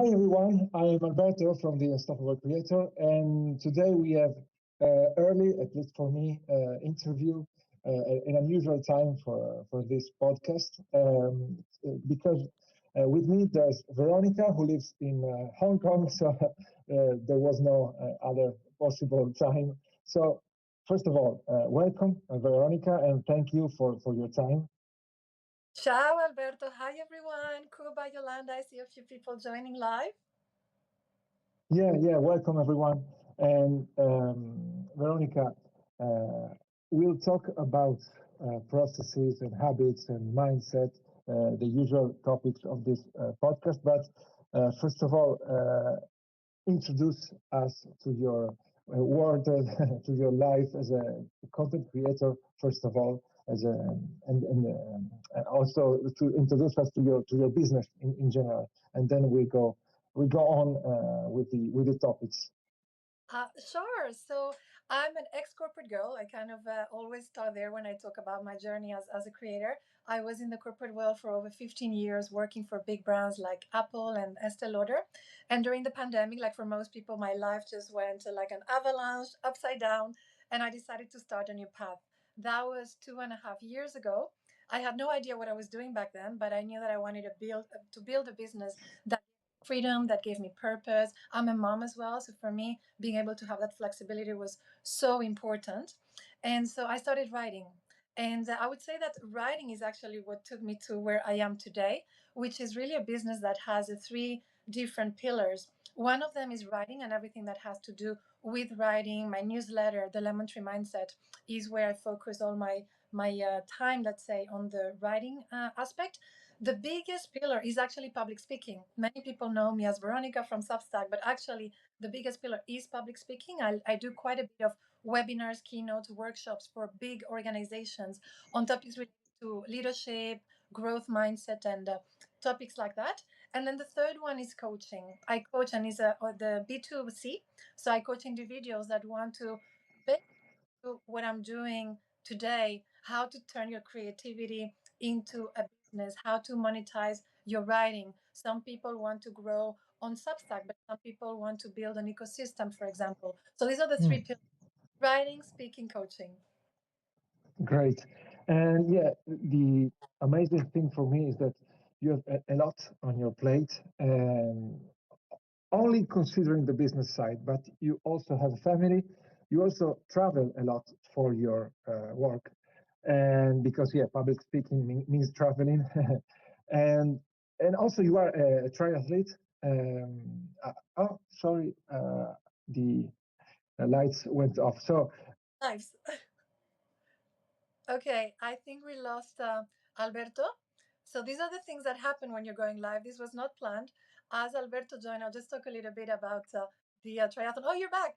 Hi everyone, I'm Alberto from the Unstoppable Creator, and today we have early, at least for me, interview, an unusual time for this podcast because with me there's Veronica who lives in Hong Kong, so there was no other possible time. So first of all, welcome Veronica, and thank you for your time. Ciao Alberto, hi everyone. Cuba, Yolanda, I see a few people joining live. Yeah, welcome everyone. And Veronica, uh, we'll talk about processes and habits and mindset, the usual topics of this podcast. But first of all, introduce us to your world, to your life as a content creator, first of all, as a, and also to introduce us to your business in general, and then we go on with the topics. Sure. So I'm an ex-corporate girl. I kind of always start there when I talk about my journey as a creator. I was in the corporate world for over 15 years, working for big brands like Apple and Estee Lauder. And during the pandemic, like for most people, my life just went like an avalanche, upside down, and I decided to start a new path. That was 2.5 years ago. I had no idea what I was doing back then, but I knew that I wanted to build a business that freedom, that gave me purpose. I'm a mom as well, so for me being able to have that flexibility was so important. And so I started writing. And I would say that writing is actually what took me to where I am today, which is really a business that has three different pillars. One of them is writing and everything that has to do with writing. My newsletter, the Lemon Tree Mindset, is where I focus all my time, let's say, on the writing aspect. The biggest pillar is actually public speaking. Many people know me as Veronica from Substack, but actually the biggest pillar is public speaking. I do quite a bit of webinars, keynotes, workshops for big organizations on topics related to leadership, growth mindset, and topics like that. And then the third one is coaching. I coach and is the B2C. So I coach individuals that want to what I'm doing today, how to turn your creativity into a business, how to monetize your writing. Some people want to grow on Substack, but some people want to build an ecosystem, for example. So these are the three Hmm. pillars: writing, speaking, coaching. Great. And yeah, the amazing thing for me is that you have a lot on your plate, and only considering the business side, but you also have a family. You also travel a lot for your work. And because, yeah, public speaking means traveling. and and also you are a triathlete. Oh, sorry, the lights went off. So Nice. Okay, I think we lost Alberto. So these are the things that happen when you're going live. This was not planned. As Alberto joined, I'll just talk a little bit about the triathlon. Oh, you're back.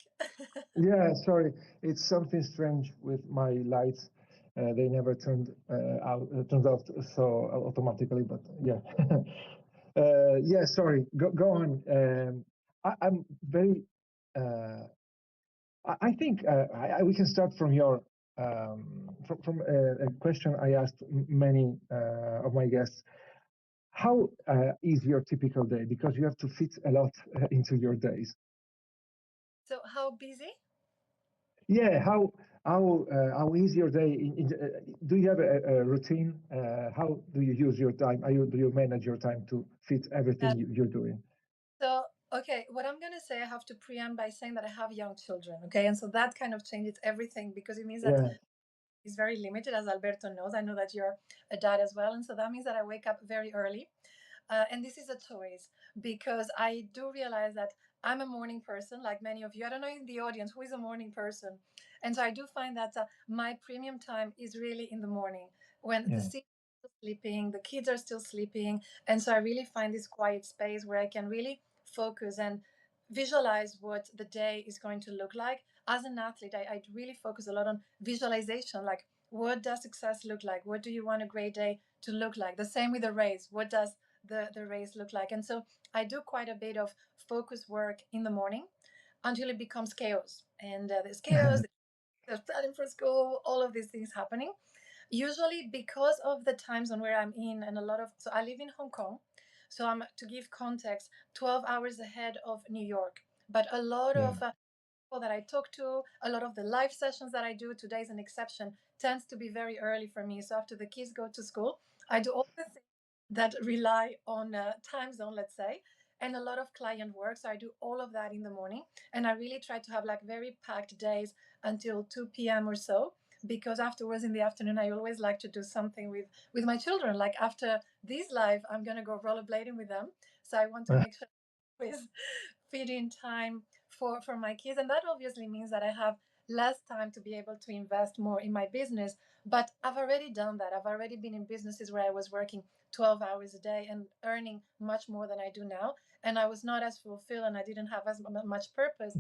yeah, sorry. It's something strange with my lights. They never turned off so automatically. But yeah, yeah. Sorry. Go on. I'm very. Uh, I think we can start from your from a question I asked many of my guests. How is your typical day? Because you have to fit a lot into your days. So how busy? Yeah, how is your day? Do you have a routine? How do you use your time? Do you manage your time to fit everything you're doing? So, okay, what I'm going to say, I have to preempt by saying that I have young children, okay? And so that kind of changes everything because it means that Yeah, it's very limited, as Alberto knows. I know that you're a dad as well. And so that means that I wake up very early. And this is a choice because I do realize that I'm a morning person, like many of you. I don't know in the audience who is a morning person. And so I do find that my premium time is really in the morning when the yeah, city is still sleeping, the kids are still sleeping. And so I really find this quiet space where I can really focus and visualize what the day is going to look like. As an athlete, I really focus a lot on visualization, like what does success look like? What do you want a great day to look like? The same with the race. What does the race look like? And so I do quite a bit of focus work in the morning until it becomes chaos. And there's chaos, there's planning for school, all of these things happening. Usually because of the time zone where I'm in, and a lot of, so I live in Hong Kong. So I'm, to give context, 12 hours ahead of New York. But a lot Yeah. of people that I talk to, a lot of the live sessions that I do, today's an exception, tends to be very early for me. So after the kids go to school, I do all the things that rely on time zone, let's say, and a lot of client work. So I do all of that in the morning, and I really try to have like very packed days until 2 p.m. or so. Because afterwards in the afternoon, I always like to do something with my children. Like after this live, I'm gonna go rollerblading with them. So I want to make sure with feeding time for my kids, and that obviously means that I have less time to be able to invest more in my business. But I've already done that. I've already been in businesses where I was working 12 hours a day and earning much more than I do now, and I was not as fulfilled and I didn't have as much purpose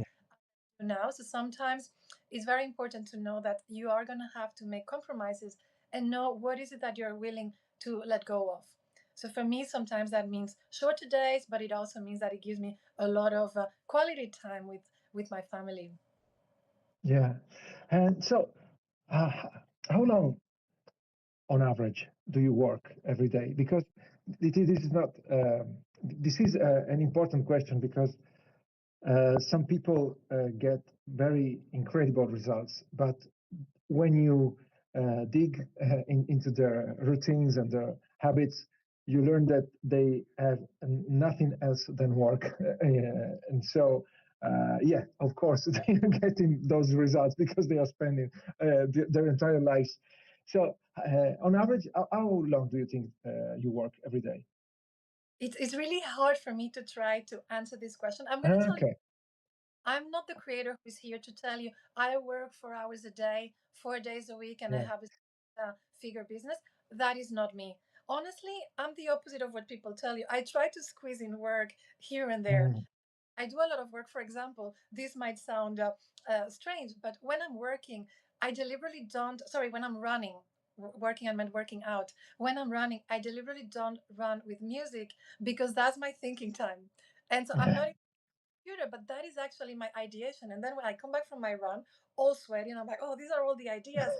now. So sometimes it's very important to know that you are going to have to make compromises and know what is it that you're willing to let go of. So for me, sometimes that means shorter days, but it also means that it gives me a lot of quality time with my family. Yeah. And so, uh, how long on average do you work every day? Because this is not this is an important question, because some people get very incredible results, but when you dig into their routines and their habits, you learn that they have nothing else than work. And so, yeah, of course, they are getting those results because they are spending their entire lives. So, on average, how long do you think you work every day? It's really hard for me to try to answer this question. I'm going to tell you, Okay. I'm not the creator who's here to tell you I work 4 hours a day, 4 days a week, and I Yeah. have a figure business. That is not me. Honestly, I'm the opposite of what people tell you. I try to squeeze in work here and there. Mm, I do a lot of work. For example, this might sound strange, but when I'm working, I deliberately don't. Sorry, when I'm running, working, I meant working out. When I'm running, I deliberately don't run with music because that's my thinking time. And so I'm not computer, but that is actually my ideation. And then when I come back from my run, all sweaty, and I'm like, oh, these are all the ideas.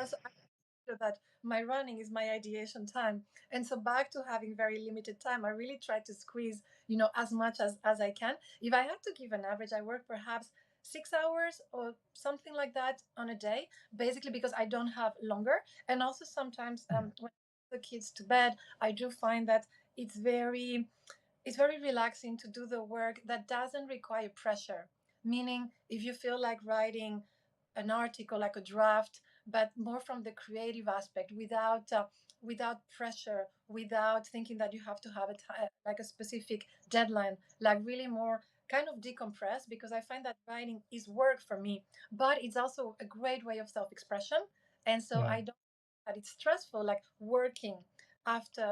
So I consider that my running is my ideation time. And so back to having very limited time, I really try to squeeze, as much as I can. If I have to give an average, I work perhaps 6 hours or something like that on a day, basically because I don't have longer. And also sometimes when I put the kids to bed, I do find that it's very it's very relaxing to do the work that doesn't require pressure. Meaning, if you feel like writing an article, like a draft, but more from the creative aspect, without pressure, without thinking that you have to have like a specific deadline, like really more kind of decompress. Because I find that writing is work for me, but it's also a great way of self-expression, and so yeah. I don't that it's stressful, like working after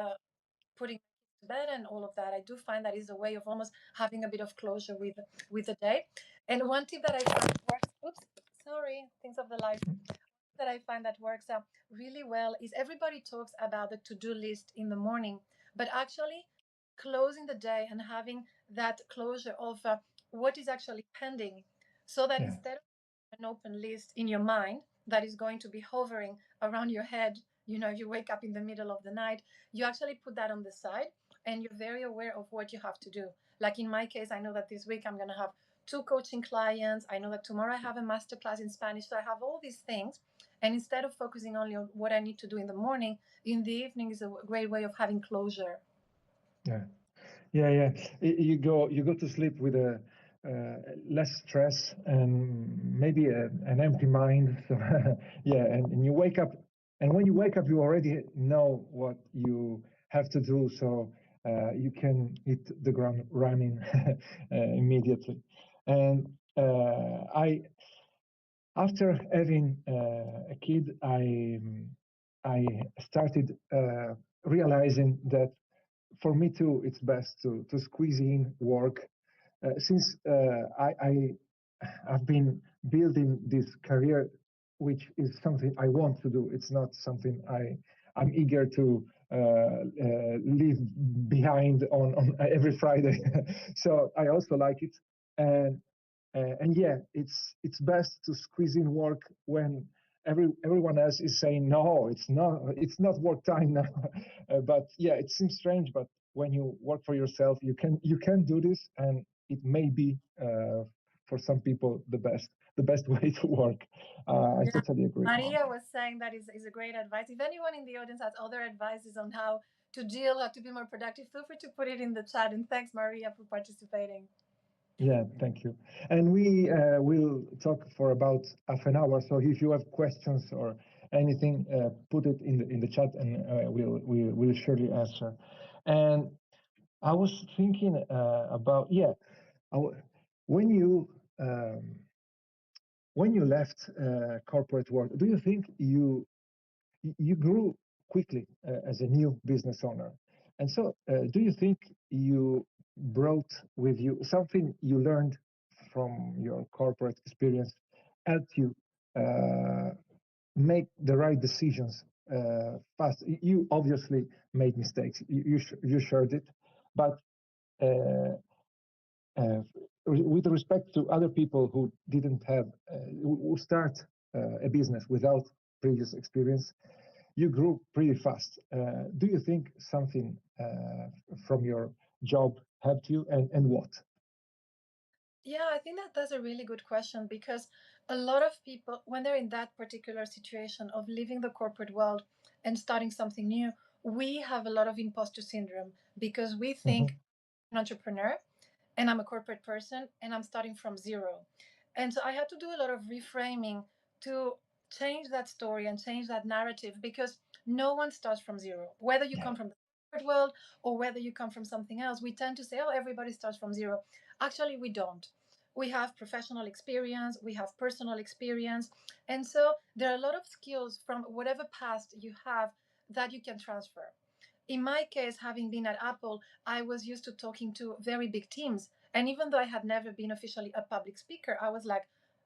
putting to bed and all of that. I do find that is a way of almost having a bit of closure with the day. And one tip that I find works. Oops, sorry, things of the life that I find that works out really well is everybody talks about the to-do list in the morning, but actually closing the day and having that closure of what is actually pending, so that Yeah. instead of an open list in your mind that is going to be hovering around your head, if you wake up in the middle of the night, you actually put that on the side and you're very aware of what you have to do. Like in my case, I know that this week I'm going to have two coaching clients. I know that tomorrow I have a masterclass in Spanish. So I have all these things. And instead of focusing only on what I need to do in the morning, in the evening is a great way of having closure. Yeah. Yeah, yeah. You go to sleep with a less stress and maybe an empty mind. So yeah, and you wake up, and when you wake up, you already know what you have to do, so you can hit the ground running immediately. And I, after having a kid, I started realizing that for me too, it's best to squeeze in work, since I've been building this career, which is something I want to do. It's not something I'm eager to leave behind on every Friday. So I also like it, and and yeah, it's best to squeeze in work when everyone else is saying no, it's not work time now. But yeah, it seems strange, but when you work for yourself, you can do this, and it may be for some people the best way to work. I Yeah. totally agree. Maria was saying that is a great advice. If anyone in the audience has other advices on how to deal, how to be more productive, feel free to put it in the chat. And thanks, Maria, for participating. Yeah, thank you. And we will talk for about half an hour. So if you have questions or anything, put it in the chat, and we'll surely answer. And I was thinking about, yeah, I w- when you left corporate world, do you think you grew quickly as a new business owner? And so, do you think you brought with you something you learned from your corporate experience, helped you uh, make the right decisions fast? You obviously made mistakes. You shared it, but uh, uh, with respect to other people who didn't have who start a business without previous experience, you grew pretty fast. Do you think something from your job helped you, and what? Yeah, I think that that's a really good question because a lot of people, when they're in that particular situation of leaving the corporate world and starting something new, we have a lot of imposter syndrome because we think Hmm. an entrepreneur and I'm a corporate person and I'm starting from zero. And so I had to do a lot of reframing to change that story and change that narrative because no one starts from zero. Whether you come from the corporate world or whether you come from something else, we tend to say, oh, everybody starts from zero. Actually, we don't. We have professional experience, we have personal experience. And so there are a lot of skills from whatever past you have that you can transfer. In my case, having been at Apple, I was used to talking to very big teams. And even though I had never been officially a public speaker, I was like,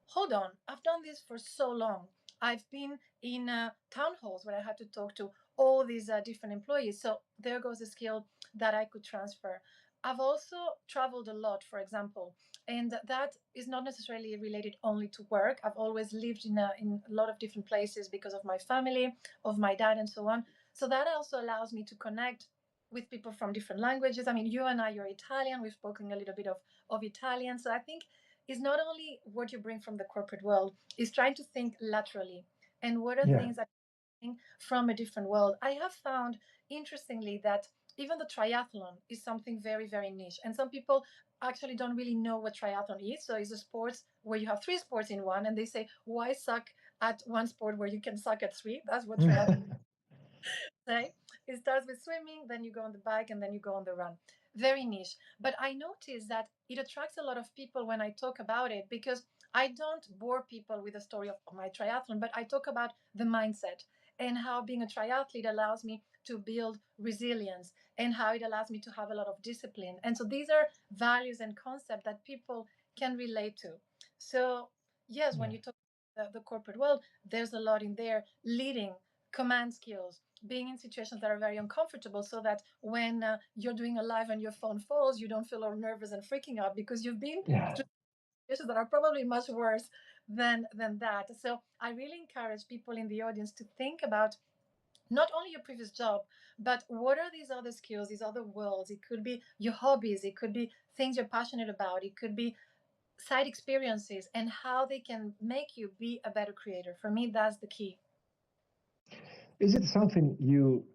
hold on, I've done this for so long. I've been in town halls where I had to talk to all these different employees. So there goes a skill that I could transfer. I've also traveled a lot, for example, and that is not necessarily related only to work. I've always lived in a lot of different places because of my family, of my dad, and so on. So that also allows me to connect with people from different languages. I mean, you and I, you're Italian. We've spoken a little bit of Italian. So I think it's not only what you bring from the corporate world, it's trying to think laterally. And what are Yeah, things that from a different world? I have found, interestingly, that even the triathlon is something very, very niche. And some people actually don't really know what triathlon is. So it's a sport where you have three sports in one. And they say, why suck at one sport where you can suck at three? That's what triathlon say. It starts with swimming, then you go on the bike, and then you go on the run. Very niche. But I notice that it attracts a lot of people when I talk about it because I don't bore people with the story of my triathlon, but I talk about the mindset and how being a triathlete allows me to build resilience and how it allows me to have a lot of discipline. And so these are values and concepts that people can relate to. So, yes, when yeah, you talk about the corporate world, there's a lot in there leading, command skills, being in situations that are very uncomfortable so that when you're doing a live and your phone falls, you don't feel all nervous and freaking out because you've been yeah. through situations that are probably much worse than that. So I really encourage people in the audience to think about not only your previous job, but what are these other skills, these other worlds? It could be your hobbies, it could be things you're passionate about, it could be side experiences, and how they can make you be a better creator. For me, that's the key. Is it something you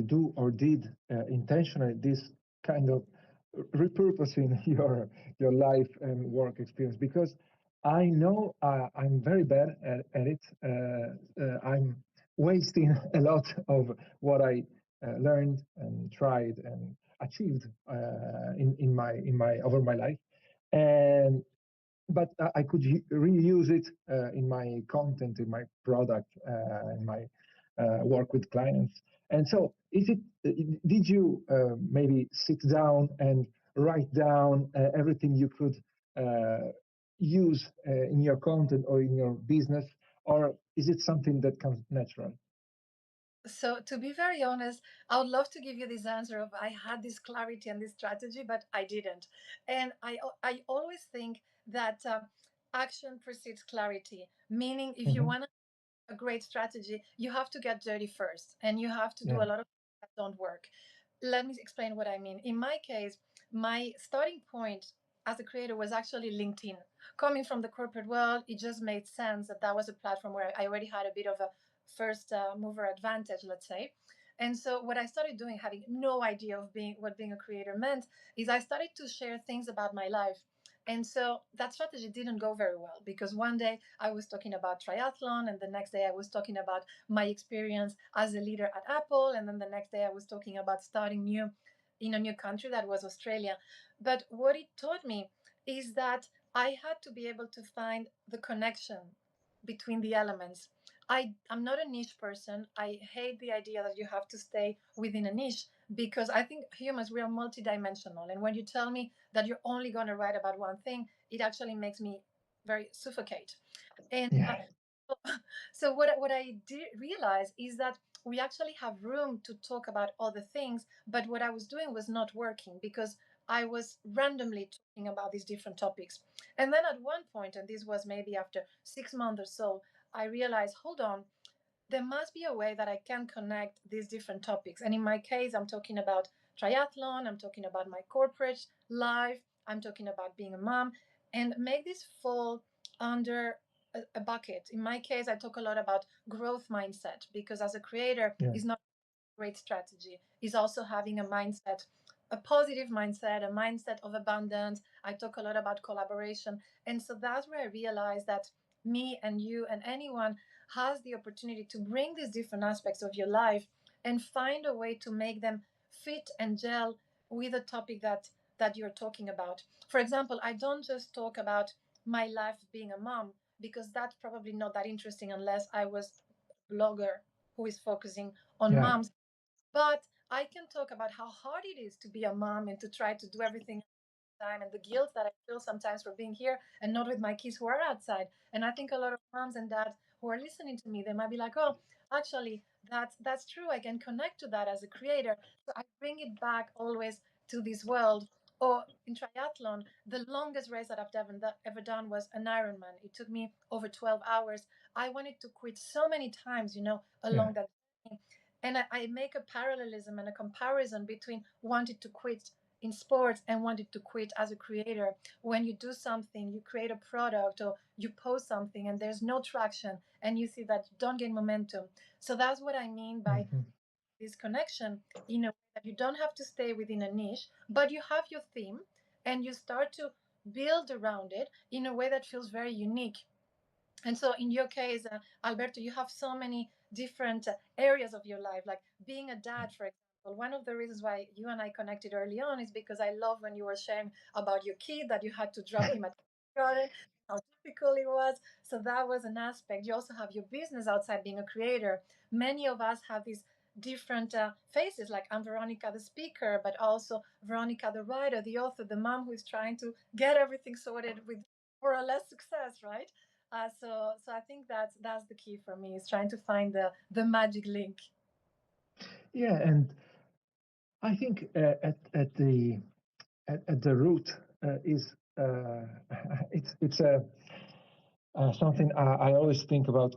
do or did intentionally? This kind of repurposing your life and work experience, because I know I'm very bad at it. I'm wasting a lot of what I learned and tried and achieved in my over my life, and but I could reuse it in my content, in my product, in my work with clients. And so, did you maybe sit down and write down everything you could use in your content or in your business, or is it something that comes natural? So, to be very honest, I would love to give you this answer of I had this clarity and this strategy, but I didn't. And I always think that action precedes clarity, meaning if you Hmm. want a great strategy, you have to get dirty first and you have to do Yeah, a lot of things that don't work. let me explain what I mean. In my case, my starting point as a creator was actually LinkedIn. Coming from the corporate world, it just made sense that that was a platform where I already had a bit of a first mover advantage, let's say. And so what I started doing, having no idea of being what being a creator meant, is I started to share things about my life. And so that strategy didn't go very well because one day I was talking about triathlon, and the next day I was talking about my experience as a leader at Apple, and then the next day I was talking about starting new in a new country that was Australia. But what it taught me is that I had to be able to find the connection between the elements. I'm not a niche person. I hate the idea that you have to stay within a niche because I think humans, we are multidimensional. And when you tell me that you're only going to write about one thing, it actually makes me very suffocate. And Yeah, so what I did realize is that we actually have room to talk about other things, but what I was doing was not working because I was randomly talking about these different topics. And then at one point, and this was maybe after 6 months or so, I realized, hold on, there must be a way that I can connect these different topics. And in my case, I'm talking about triathlon, I'm talking about my corporate life, I'm talking about being a mom, and make this fall under a bucket. In my case, I talk a lot about growth mindset because as a creator, yeah, is not great strategy is also having a mindset, a positive mindset, a mindset of abundance. I talk a lot about collaboration. And so that's where I realized that me and you and anyone has the opportunity to bring these different aspects of your life and find a way to make them fit and gel with a topic that you're talking about. For example, I don't just talk about my life being a mom because that's probably not that interesting unless I was a blogger who is focusing on yeah, moms, but I can talk about how hard it is to be a mom and to try to do everything time and the guilt that I feel sometimes for being here and not with my kids who are outside. And I think a lot of moms and dads who are listening to me, they might be like, "Oh, actually, that's true. I can connect to that as a creator." So I bring it back always to this world. Or in triathlon, the longest race that I've ever done was an Ironman. It took me over 12 hours. I wanted to quit so many times, yeah, along that journey. And I make a parallelism and a comparison between wanting to quit in sports and wanted to quit as a creator. When you do something, you create a product or you post something and there's no traction and you see that you don't gain momentum. So that's what I mean by mhm, this connection, in a way that you don't have to stay within a niche, but you have your theme and you start to build around it in a way that feels very unique. And so, in your case, Alberto, you have so many different areas of your life, like being a dad, for example. One of the reasons why you and I connected early on is because I love when you were sharing about your kid that you had to drop him at kindergarten, how difficult it was. So, that was an aspect. You also have your business outside being a creator. Many of us have these different faces, like I'm Veronica, the speaker, but also Veronica, the writer, the author, the mom who is trying to get everything sorted with more or less success, right? So I think that's the key for me is trying to find the magic link. yeah. And I think at the root is it's something I always think about.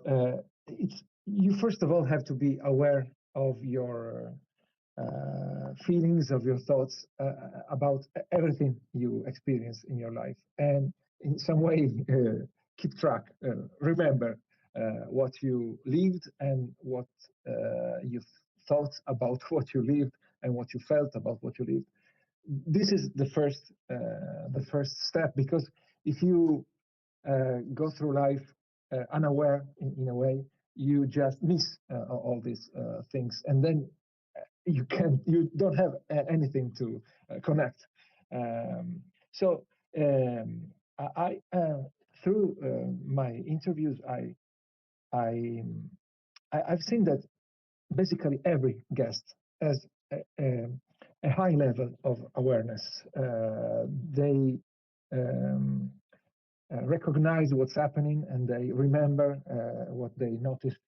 It's you first of all have to be aware of your feelings, of your thoughts about everything you experience in your life, and in some way keep track, remember what you lived and what you thought about what you lived and what you felt about what you lived. This is the first step, because if you go through life unaware in a way, you just miss all these things, and then you don't have anything to connect. So I through my interviews, I I've seen that basically every guest has a high level of awareness. They um, recognize what's happening, and they remember what they noticed.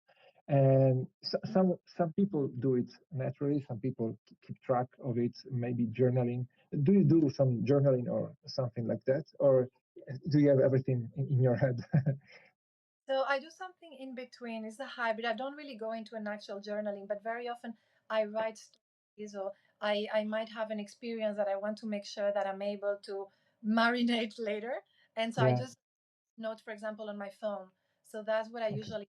And some people do it naturally. Some people keep track of it, maybe journaling. Do you do some journaling or something like that, or do you have everything in your head? So I do something in between. It's a hybrid. I don't really go into an actual journaling, but very often I write stories or I might have an experience that I want to make sure that I'm able to marinate later. And so I Yeah. just note, for example, on my phone. So that's what I Okay. usually,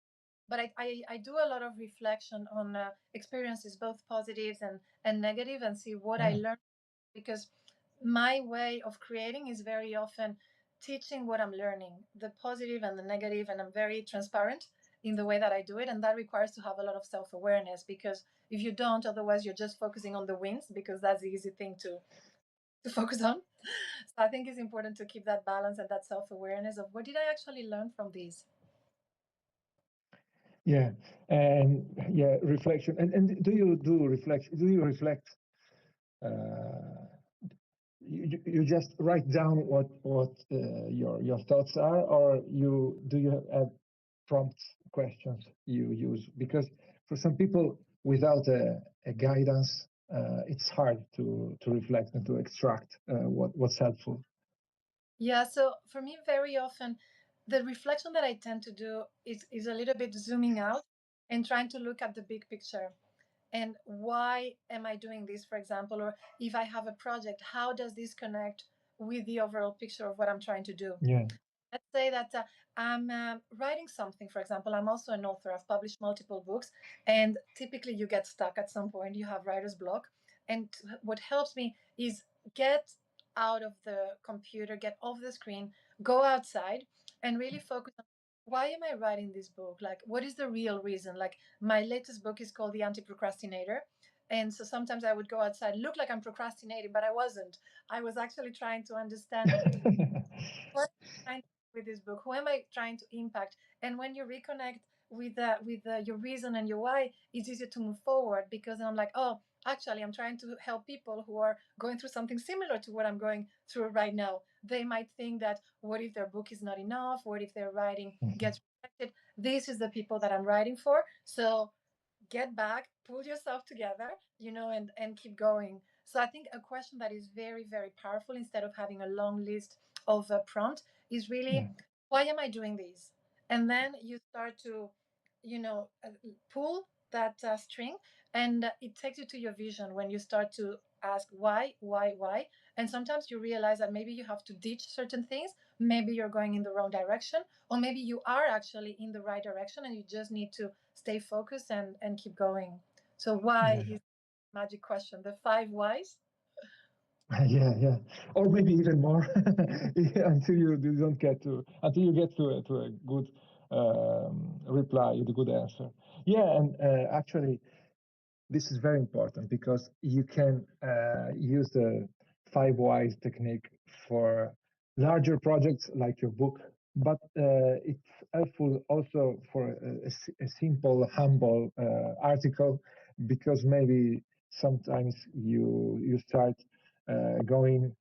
but I do a lot of reflection on experiences, both positives and negative, and see what I Yeah. learned, because my way of creating is very often teaching what I'm learning, the positive and the negative, and I'm very transparent in the way that I do it, and that requires to have a lot of self-awareness, because if you don't, otherwise you're just focusing on the wins, because that's the easy thing to focus on. So I think it's important to keep that balance and that self-awareness of what did I actually learn from these. Yeah. And yeah, reflection. And do you do reflection? Do you reflect? Uh, you just write down what your thoughts are, or you have prompt questions you use? Because for some people, without a guidance, it's hard to reflect and to extract what's helpful. Yeah, so for me, very often, the reflection that I tend to do is a little bit zooming out and trying to look at the big picture. And why am I doing this, for example? Or if I have a project, how does this connect with the overall picture of what I'm trying to do? Yeah. Let's say that I'm writing something, for example. I'm also an author. I've published multiple books, and typically you get stuck at some point. You have writer's block. And what helps me is get out of the computer, get off the screen, go outside, and really focus on why am I writing this book? Like, what is the real reason? Like, my latest book is called The Anti Procrastinator. And so sometimes I would go outside, look like I'm procrastinating, but I wasn't. I was actually trying to understand what am I trying to do with this book? Who am I trying to impact? And when you reconnect with your reason and your why, it's easier to move forward, because I'm like, oh, actually, I'm trying to help people who are going through something similar to what I'm going through right now. They might think that, what if their book is not enough? What if their writing Mhm. gets rejected? This is the people that I'm writing for. So get back, pull yourself together, and keep going. So I think a question that is very, very powerful, instead of having a long list of prompt, is Yeah. really, why am I doing this? And then you start to, pull that string, and it takes you to your vision when you start to ask why. And sometimes you realize that maybe you have to ditch certain things, maybe you're going in the wrong direction, or maybe you are actually in the right direction and you just need to stay focused and keep going. So why Yeah. is magic question, the five whys. Yeah, yeah, or maybe even more until you don't get to until you get to a good reply, the good answer. Yeah, and actually, this is very important because you can use the five whys technique for larger projects like your book, but it's helpful also for a simple, humble article, because maybe sometimes you start going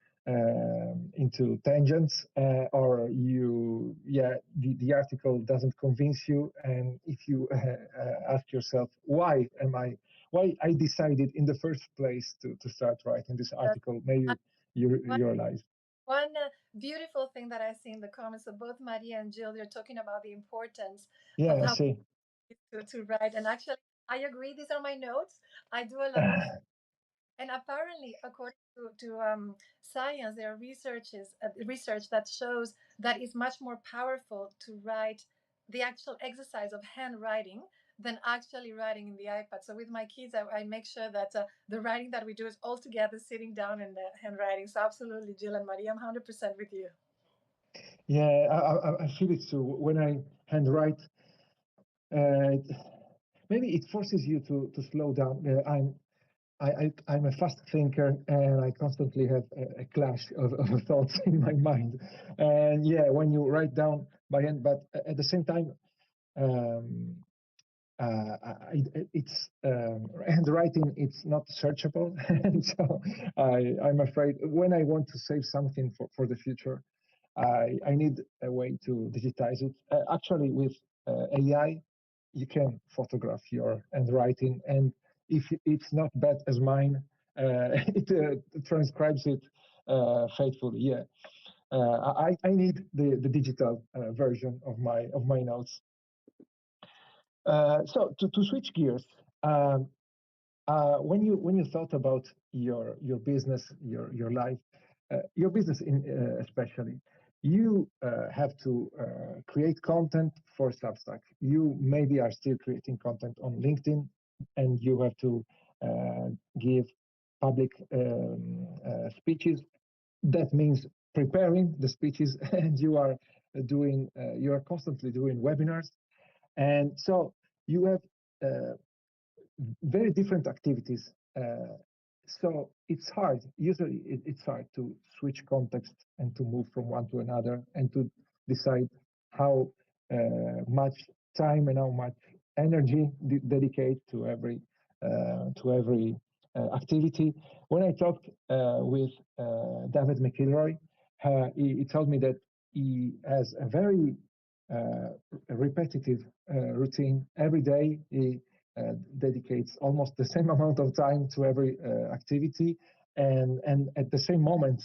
into tangents, or the article doesn't convince you, and if you ask yourself, why I decided in the first place to start writing this That's article, maybe one, you realize. one beautiful thing that I see in the comments of both Maria and Jill. They're talking about the importance of Yeah, I how see. to write. And actually, I agree. These are my notes. I do a lot of. And apparently, according to science, there are research that shows that it's much more powerful to write the actual exercise of handwriting than actually writing in the iPad. So with my kids, I make sure that the writing that we do is all together, sitting down in the handwriting. So absolutely, Jill and Maria, I'm 100% with you. Yeah, I feel it too. When I handwrite, it, maybe it forces you to slow down. I'm a fast thinker, and I constantly have a clash of thoughts in my mind. And yeah, when you write down by hand, but at the same time, um, it's handwriting. It's not searchable, and so I'm afraid when I want to save something for the future, I need a way to digitize it. Actually, with AI, you can photograph your handwriting, and if it's not bad as mine, it transcribes it faithfully. Yeah, I need the digital version of my notes. So to switch gears, when you thought about your business, your life, your business in especially, you have to create content for Substack. You maybe are still creating content on LinkedIn, and you have to uh, give public speeches. That means preparing the speeches, and you are constantly doing webinars, and so you have very different activities. So it's hard. Usually, it's hard to switch context and to move from one to another and to decide how much time and how much energy dedicate to every activity. When I talked with David McIlroy, he told me that he has a very uh, repetitive routine every day. He dedicates almost the same amount of time to every activity, and at the same moment,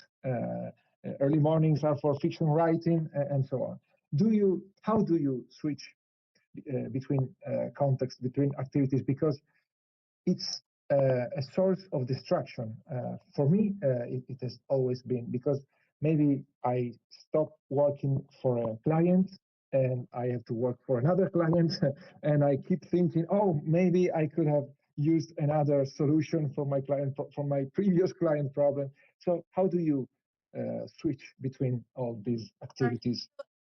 early mornings are for fiction writing and so on. How do you switch between context, between activities? Because it's a source of distraction. For me, it has always been, because maybe I stop working for a client and I have to work for another client, and I keep thinking, oh, maybe I could have used another solution for my client, for my previous client problem. So how do you switch between all these Sure. activities?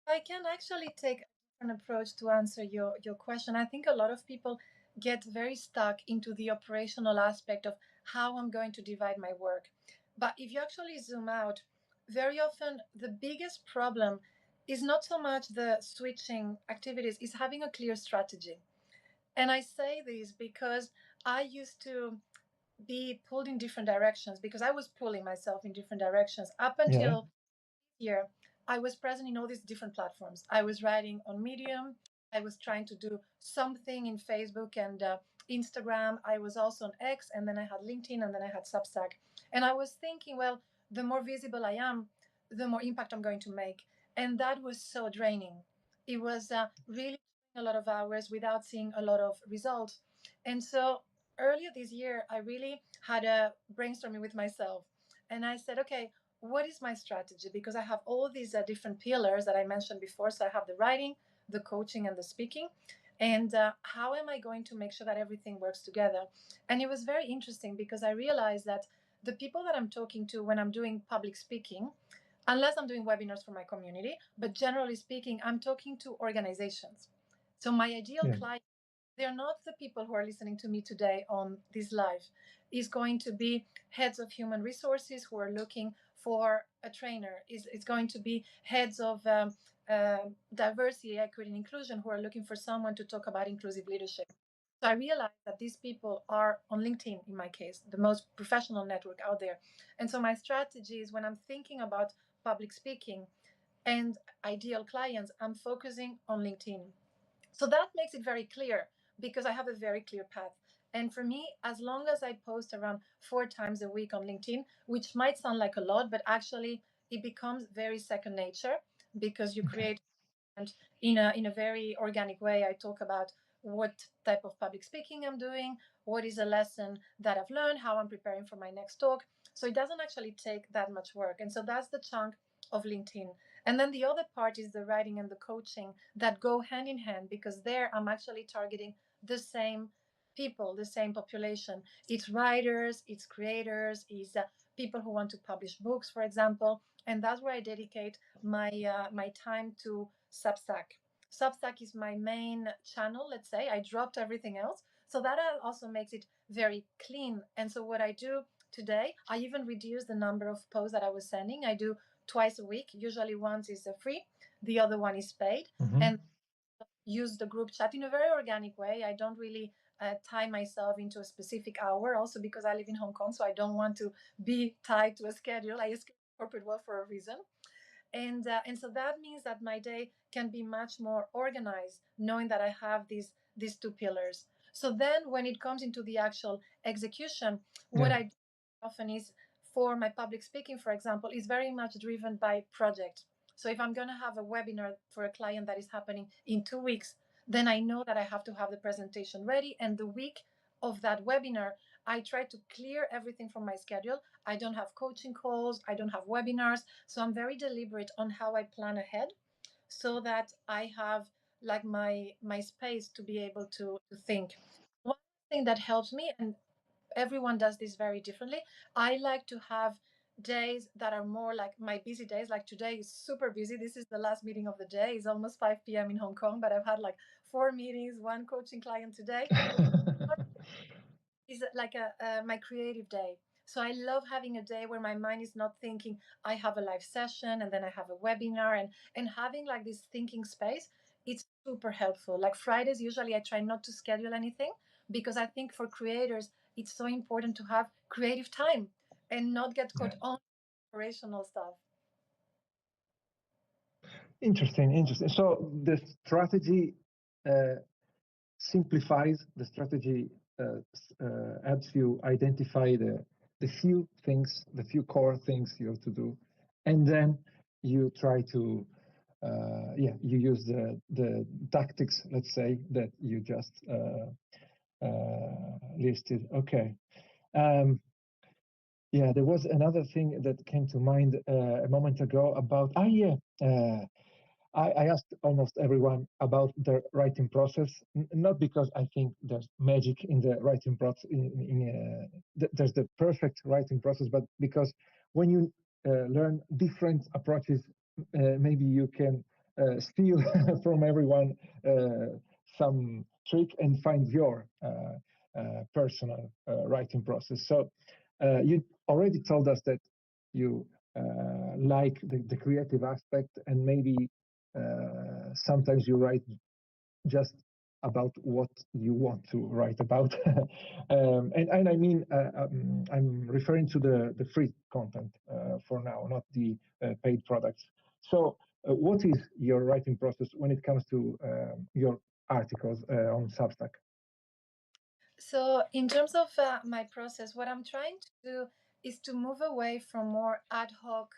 I can actually take a different approach to answer your question. I think a lot of people get very stuck into the operational aspect of how I'm going to divide my work. But if you actually zoom out, very often the biggest problem is not so much the switching activities, is having a clear strategy. And I say this because I used to be pulled in different directions because I was pulling myself in different directions up Yeah, until here. I was present in all these different platforms. I was writing on Medium. I was trying to do something in Facebook and Instagram. I was also on X, and then I had LinkedIn, and then I had Substack. And I was thinking, well, the more visible I am, the more impact I'm going to make. And that was so draining. It was really a lot of hours without seeing a lot of results. And so earlier this year, I really had a brainstorming with myself. And I said, okay, what is my strategy? Because I have all these different pillars that I mentioned before. So I have the writing, the coaching, and the speaking. And how am I going to make sure that everything works together? And it was very interesting because I realized that the people that I'm talking to when I'm doing public speaking, unless I'm doing webinars for my community, but generally speaking, I'm talking to organizations. So my ideal yeah, client, they're not the people who are listening to me today on this live. Is going to be heads of human resources who are looking for a trainer. Is going to be heads of diversity, equity, and inclusion who are looking for someone to talk about inclusive leadership. So I realized that these people are on LinkedIn, in my case, the most professional network out there. And so my strategy is when I'm thinking about public speaking and ideal clients, I'm focusing on LinkedIn. So that makes it very clear because I have a very clear path. And for me, as long as I post around 4 times a week on LinkedIn, which might sound like a lot, but actually it becomes very second nature because you create and in a very organic way. I talk about what type of public speaking I'm doing, what is a lesson that I've learned, how I'm preparing for my next talk. So it doesn't actually take that much work. And so that's the chunk of LinkedIn. And then the other part is the writing and the coaching that go hand in hand because there I'm actually targeting the same people, the same population. It's writers, it's creators, it's people who want to publish books, for example. And that's where I dedicate my time to Substack. Substack is my main channel, let's say. I dropped everything else. So that also makes it very clean. And so what I do today, I even reduce the number of posts that I was sending. I do twice a week. Usually once is free, the other one is paid. hmm, And use the group chat in a very organic way. I don't really tie myself into a specific hour, also because I live in Hong Kong, so I don't want to be tied to a schedule. I escaped corporate world for a reason. And so that means that my day can be much more organized knowing that I have these two pillars. So then when it comes into the actual execution, what yeah, I do often is for my public speaking, for example, is very much driven by project. So if I'm going to have a webinar for a client that is happening in 2 weeks, then I know that I have to have the presentation ready, and the week of that webinar I try to clear everything from my schedule. I don't have coaching calls, I don't have webinars. So I'm very deliberate on how I plan ahead so that I have like my space to be able to think. One thing that helps me, and everyone does this very differently, I like to have days that are more like my busy days. Like today is super busy. This is the last meeting of the day. It's almost 5 p.m. in Hong Kong, but I've had like 4 meetings, one coaching client today. Is like a my creative day. So I love having a day where my mind is not thinking. I have a live session and then I have a webinar, and having like this thinking space. It's super helpful. Like Fridays, usually I try not to schedule anything because I think for creators it's so important to have creative time and not get Yeah. caught on operational stuff. Interesting, interesting. So the strategy simplifies the strategy, helps you identify the few things, the few core things you have to do, and then you try to yeah, you use the tactics, let's say, that you just listed. Okay. Um, yeah, there was another thing that came to mind a moment ago about, yeah, I asked almost everyone about the writing process, not because I think there's magic in the writing process, there's the perfect writing process, but because when you learn different approaches, maybe you can steal from everyone some trick and find your personal writing process. So you already told us that you like the creative aspect, and maybe sometimes you write just about what you want to write about. And I mean, I'm referring to the free content for now, not the paid products. So what is your writing process when it comes to your articles on Substack? So, in terms of my process, what I'm trying to do is to move away from more ad hoc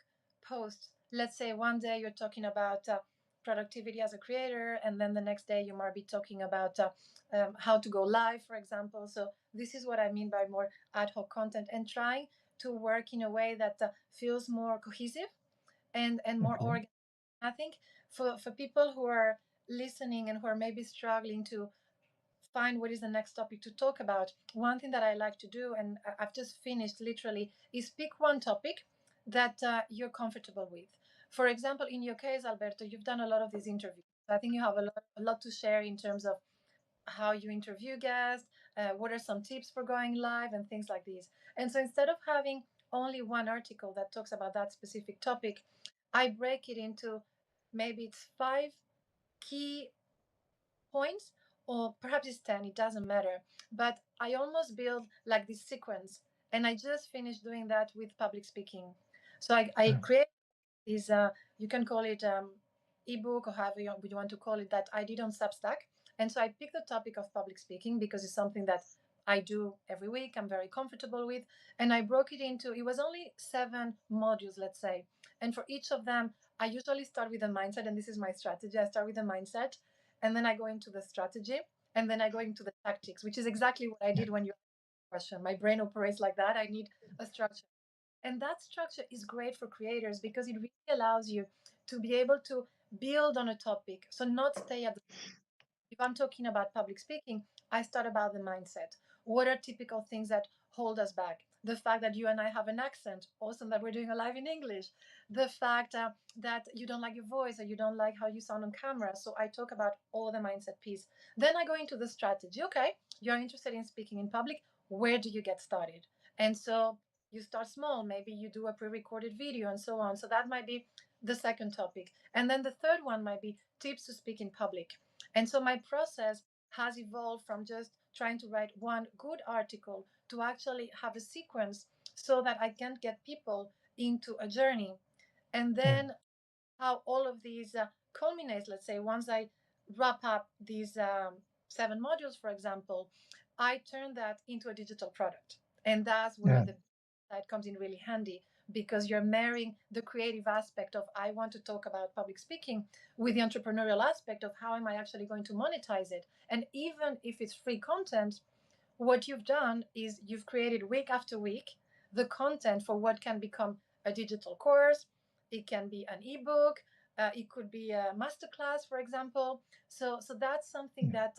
posts. Let's say one day you're talking about productivity as a creator, and then the next day you might be talking about how to go live, for example. So, this is what I mean by more ad hoc content, and trying to work in a way that feels more cohesive and more Okay. organized. I think for people who are listening and who are maybe struggling to find what is the next topic to talk about, one thing that I like to do, and I've just finished literally, is pick one topic that you're comfortable with. For example, in your case, Alberto, you've done a lot of these interviews. I think you have a lot to share in terms of how you interview guests, what are some tips for going live, and things like these. And so instead of having only one article that talks about that specific topic, I break it into maybe it's 5 key points, or perhaps it's 10, it doesn't matter, but I almost build like this sequence, and I just finished doing that with public speaking. So I create this you can call it ebook, or however you want to call it, that I did on Substack. And so I picked the topic of public speaking because it's something that I do every week, I'm very comfortable with, and I broke it into, it was only 7 modules, let's say, and for each of them I usually start with a mindset, and this is my strategy. I start with a mindset, and then I go into the strategy, and then I go into the tactics, which is exactly what I did when you asked the question. My brain operates like that. I need a structure. And that structure is great for creators because it really allows you to be able to build on a topic. So not stay at the, if I'm talking about public speaking, I start about the mindset. What are typical things that hold us back? The fact that you and I have an accent, awesome that we're doing a live in English. The fact that you don't like your voice or you don't like how you sound on camera. So I talk about all the mindset piece. Then I go into the strategy. Okay, you're interested in speaking in public. Where do you get started? And so you start small. Maybe you do a pre recorded video and so on. So that might be the second topic. And then the third one might be tips to speak in public. And so my process has evolved from just trying to write one good article to actually have a sequence so that I can get people into a journey. And Yeah. then how all of these culminates, let's say, once I wrap up these 7 modules, for example, I turn that into a digital product. And that's where Yeah. the side comes in really handy, because you're marrying the creative aspect of I want to talk about public speaking with the entrepreneurial aspect of how am I actually going to monetize it. And even if it's free content, what you've done is you've created week after week the content for what can become a digital course. It can be an ebook. It could be a masterclass, for example. So that's something that,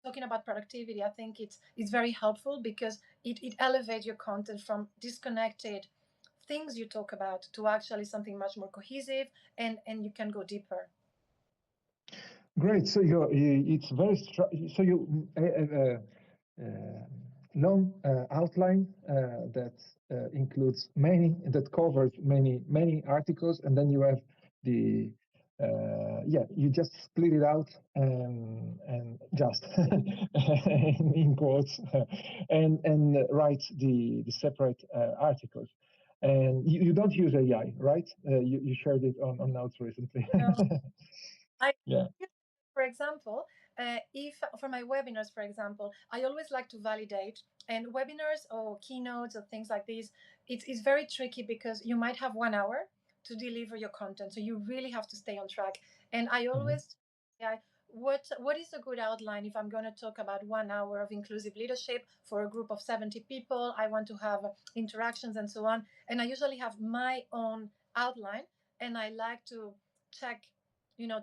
talking about productivity, I think it's very helpful because it elevates your content from disconnected things you talk about to actually something much more cohesive, and you can go deeper. Great. So it's very so you uh, long outline that includes that covers many articles, and then you have the you just split it out and just in quotes and write the separate articles. And you don't use AI, right? You shared it on notes recently. So I Yeah. for example, if for my webinars, for example, I always like to validate, and webinars or keynotes or things like this, it's very tricky because you might have 1 hour to deliver your content, so you really have to stay on track. And I Mhm. always, yeah, what is a good outline if I'm going to talk about 1 hour of inclusive leadership for a group of 70 people? I want to have interactions and so on, and I usually have my own outline, and I like to check,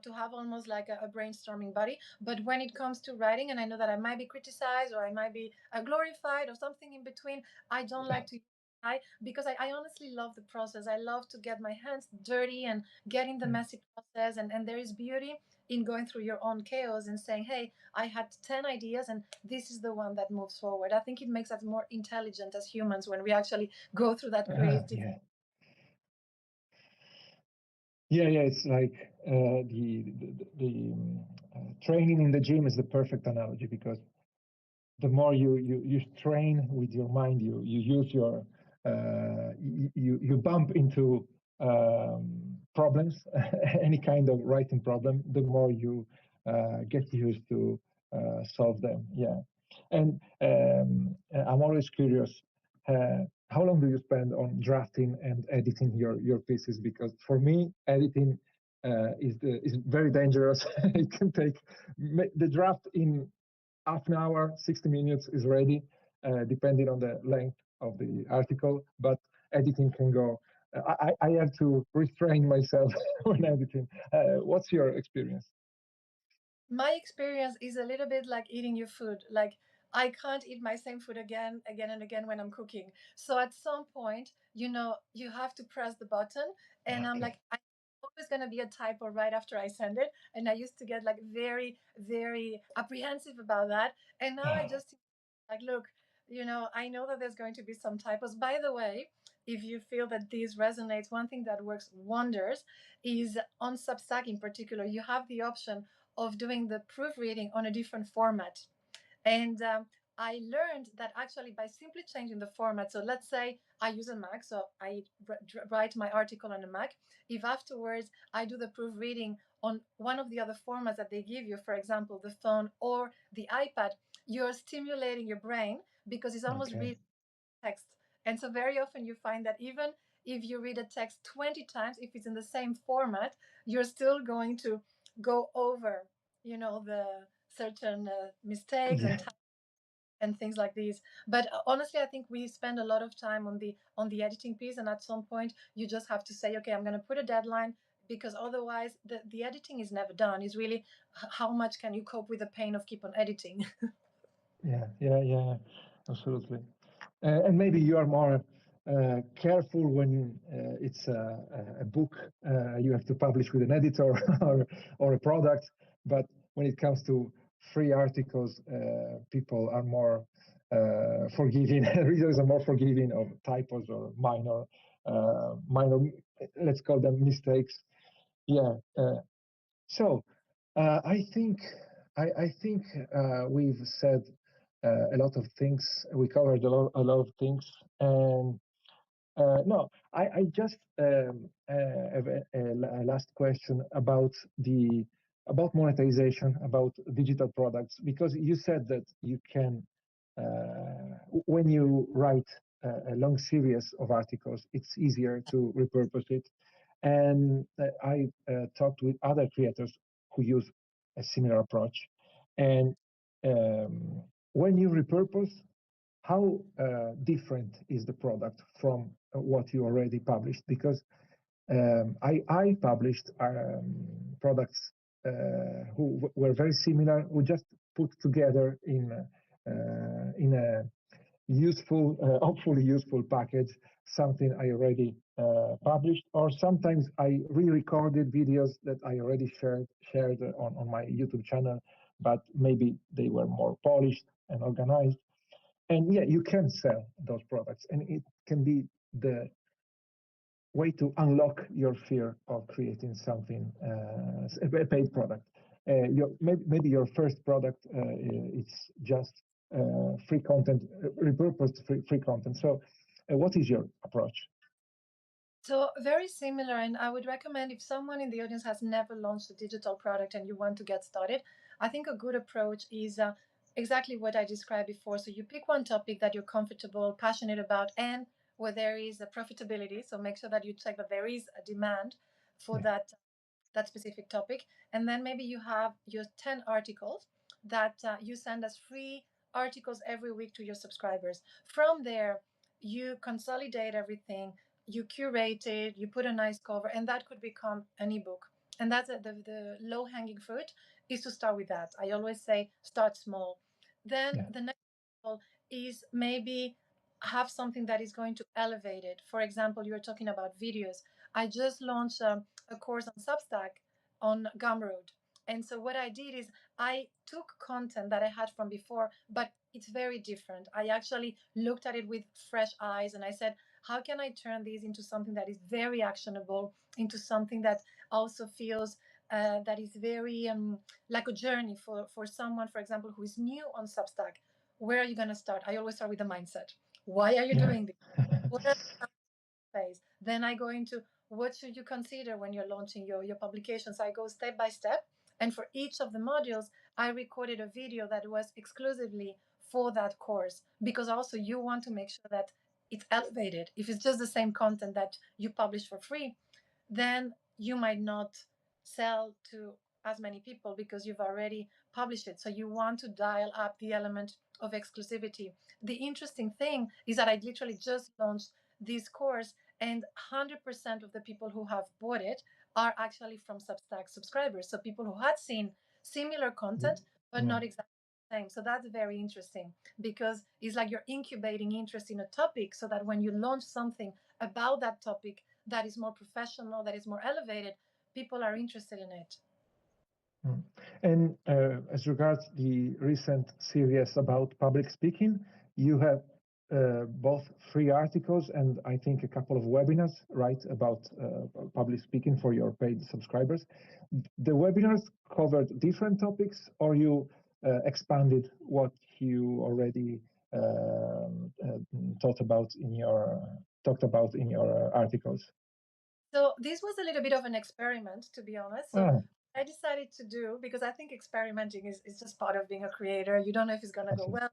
to have almost like a brainstorming buddy. But when it comes to writing, and I know that I might be criticized or I might be glorified or something in between, I don't like to use AI because I honestly love the process. I love to get my hands dirty and getting the Mm. messy process. And there is beauty in going through your own chaos and saying, hey, I had 10 ideas and this is the one that moves forward. I think it makes us more intelligent as humans when we actually go through that creative. Yeah. Yeah. It's like the training in the gym is the perfect analogy because the more you strain with your mind, you use your you bump into problems, any kind of writing problem, the more you get used to solve them. Yeah, and I'm always curious. How long do you spend on drafting and editing your pieces? Because for me, editing is very dangerous. It can take the draft in half an hour, 60 minutes is ready, depending on the length of the article. But editing can go. I have to restrain myself when editing. What's your experience? My experience is a little bit like eating your food. Like, I can't eat my same food again and again when I'm cooking. So at some point, you have to press the button, and I'm Okay. like, I'm always gonna be a typo right after I send it, and I used to get like very, very apprehensive about that, and now I just like, look, I know that there's going to be some typos. By the way, if you feel that this resonates, one thing that works wonders is on Substack in particular, you have the option of doing the proofreading on a different format. And I learned that actually by simply changing the format, so let's say I use a Mac, so I write my article on a Mac. If afterwards I do the proofreading on one of the other formats that they give you, for example, the phone or the iPad, you're stimulating your brain because it's almost Okay. reading text. And so very often you find that even if you read a text 20 times, if it's in the same format, you're still going to go over, the certain mistakes Yeah. and things like these. But honestly, I think we spend a lot of time on the editing piece, and at some point you just have to say, okay, I'm going to put a deadline, because otherwise the editing is never done. It's really how much can you cope with the pain of keep on editing. Yeah. Absolutely. And maybe you are more careful when it's a book you have to publish with an editor or a product. But when it comes to free articles, people are more forgiving. Readers are more forgiving of typos or minor, let's call them mistakes. Yeah. So I think we've said a lot of things. We covered a lot of things, and no, I just have a last question about monetization, about digital products, because you said that you can when you write a long series of articles, it's easier to repurpose it. And I talked with other creators who use a similar approach. And when you repurpose, how different is the product from what you already published? Because I published products who were very similar, who just put together in a useful, hopefully useful package, something I already published, or sometimes I re-recorded videos that I already shared on my YouTube channel, but maybe they were more polished and organized. And yeah, you can sell those products, and it can be the way to unlock your fear of creating something, a paid product. Maybe your first product it's just free content, repurposed free content. So, what is your approach? So very similar, and I would recommend if someone in the audience has never launched a digital product and you want to get started, I think a good approach is exactly what I described before. So you pick one topic that you're comfortable, passionate about, and where there is a profitability. So make sure that you check that there is a demand for Yeah, that specific topic. And then maybe you have your 10 articles that you send as free articles every week to your subscribers. From there, you consolidate everything, you curate it, you put a nice cover, and that could become an ebook. And that's the low hanging fruit is to start with that. I always say start small. Then yeah, the next level is maybe have something that is going to elevate it. For example, you're talking about videos. I just launched a course on Substack on Gumroad. And so what I did is I took content that I had from before, but it's very different. I actually looked at it with fresh eyes and I said, how can I turn these into something that is very actionable, into something that also feels that is very like a journey for someone, for example, who is new on Substack. Where are you going to start? I always start with the mindset. Why are you yeah. doing this? What are phase. Then I go into what should you consider when you're launching your publication. So I go step by step. And for each of the modules, I recorded a video that was exclusively for that course because also you want to make sure that it's elevated. If it's just the same content that you publish for free, then you might not sell to as many people because you've already published it. So you want to dial up the element of exclusivity. The interesting thing is that I literally just launched this course and 100% of the people who have bought it are actually from Substack subscribers. So people who had seen similar content, but Yeah. not exactly the same. So that's very interesting because it's like you're incubating interest in a topic so that when you launch something about that topic that is more professional, that is more elevated, people are interested in it. Mm. And as regards the recent series about public speaking, you have both free articles and I think a couple of webinars, right, about public speaking for your paid subscribers. The webinars covered different topics, or you expanded what you already thought about in your talked about in your articles? So this was a little bit of an experiment, to be honest. So Ah, I decided to do because I think experimenting is just part of being a creator. You don't know if it's going to go absolutely. well.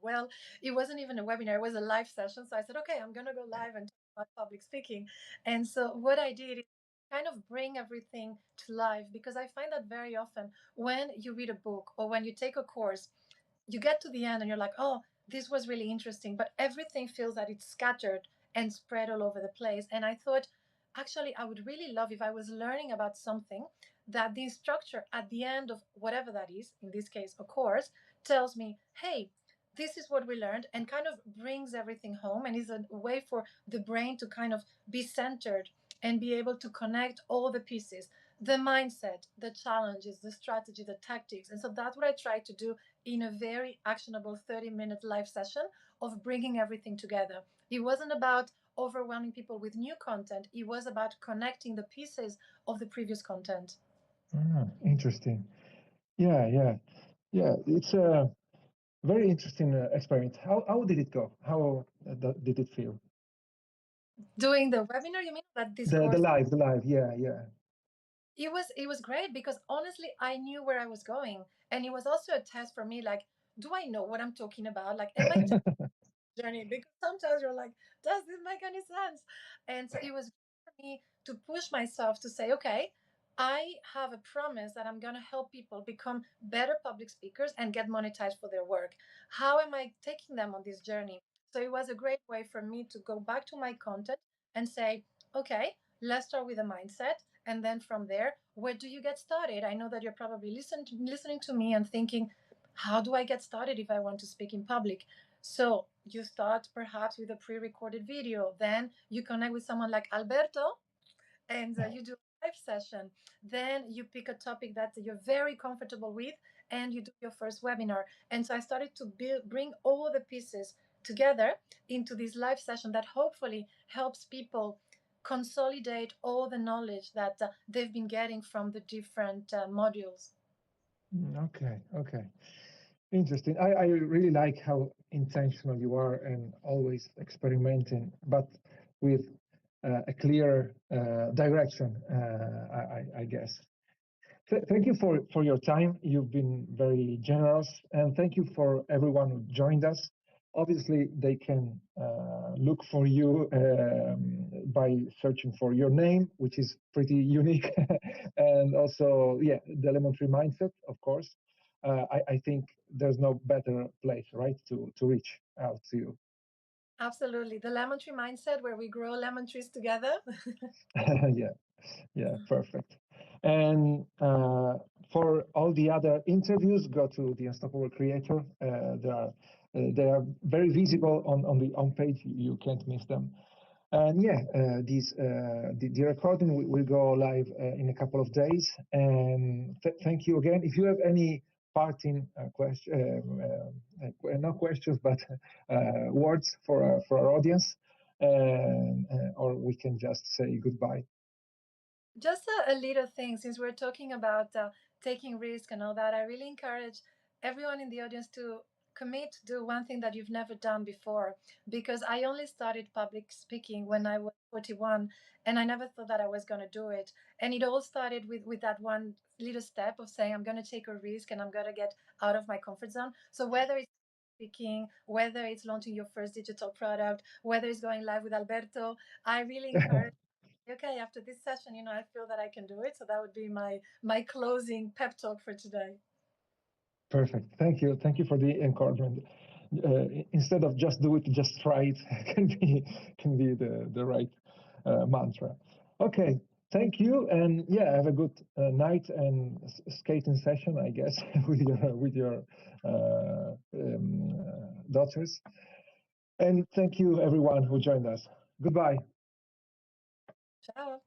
Well, it wasn't even a webinar, it was a live session. So I said, okay, I'm going to go live and talk about public speaking. And so what I did is kind of bring everything to life because I find that very often when you read a book or when you take a course, you get to the end and you're like, oh, this was really interesting, but everything feels that it's scattered and spread all over the place. And I thought, actually, I would really love if I was learning about something that the instructor at the end of whatever that is, in this case, a course, tells me, hey, this is what we learned, and kind of brings everything home and is a way for the brain to kind of be centered and be able to connect all the pieces, the mindset, the challenges, the strategy, the tactics. And so that's what I try to do in a very actionable 30-minute live session of bringing everything together. It wasn't about overwhelming people with new content, it was about connecting the pieces of the previous content. Ah, interesting. Yeah, yeah, yeah. It's a very interesting experiment. How did it go? How did it feel? Doing the webinar, you mean that The discourse? live. Yeah, yeah. It was great because honestly I knew where I was going, and it was also a test for me, like, do I know what I'm talking about? Like, am I journey? Because sometimes you're like, does this make any sense? And so it was for me to push myself to say, okay, I have a promise that I'm going to help people become better public speakers and get monetized for their work. How am I taking them on this journey? So it was a great way for me to go back to my content and say, okay, let's start with a mindset. And then from there, where do you get started? I know that you're probably listening to me and thinking, how do I get started if I want to speak in public? So you start perhaps with a pre recorded video. Then you connect with someone like Alberto and you do a live session. Then you pick a topic that you're very comfortable with and you do your first webinar. And so I started to bring all the pieces together into this live session that hopefully helps people consolidate all the knowledge that they've been getting from the different modules. Okay, okay. Interesting. I really like how intentional you are and always experimenting, but with a clear direction, I guess. Thank you for your time. You've been very generous, and thank you for everyone who joined us. Obviously, they can look for you by searching for your name, which is pretty unique, and also, yeah, the lemon tree mindset, of course. I think there's no better place, right, to reach out to you. Absolutely. The lemon tree mindset where we grow lemon trees together. Yeah. Yeah, perfect. And for all the other interviews, go to the Unstoppable Creator. They are very visible on the on page. You can't miss them. And yeah, the recording will go live in a couple of days. And thank you again. If you have any parting not questions, but words for our audience, or we can just say goodbye. Just a little thing, since we're talking about taking risk and all that, I really encourage everyone in the audience to commit to do one thing that you've never done before. Because I only started public speaking when I was 41, and I never thought that I was going to do it. And it all started with that one little step of saying, I'm going to take a risk and I'm going to get out of my comfort zone. So whether it's speaking, whether it's launching your first digital product, whether it's going live with Alberto, I really encourage, okay, after this session, I feel that I can do it. So that would be my closing pep talk for today. Perfect. Thank you. Thank you for the encouragement. Instead of just do it, just try it can be the right mantra. Okay. Thank you, and yeah, have a good night and skating session, I guess, with your daughters. And thank you, everyone who joined us. Goodbye. Ciao.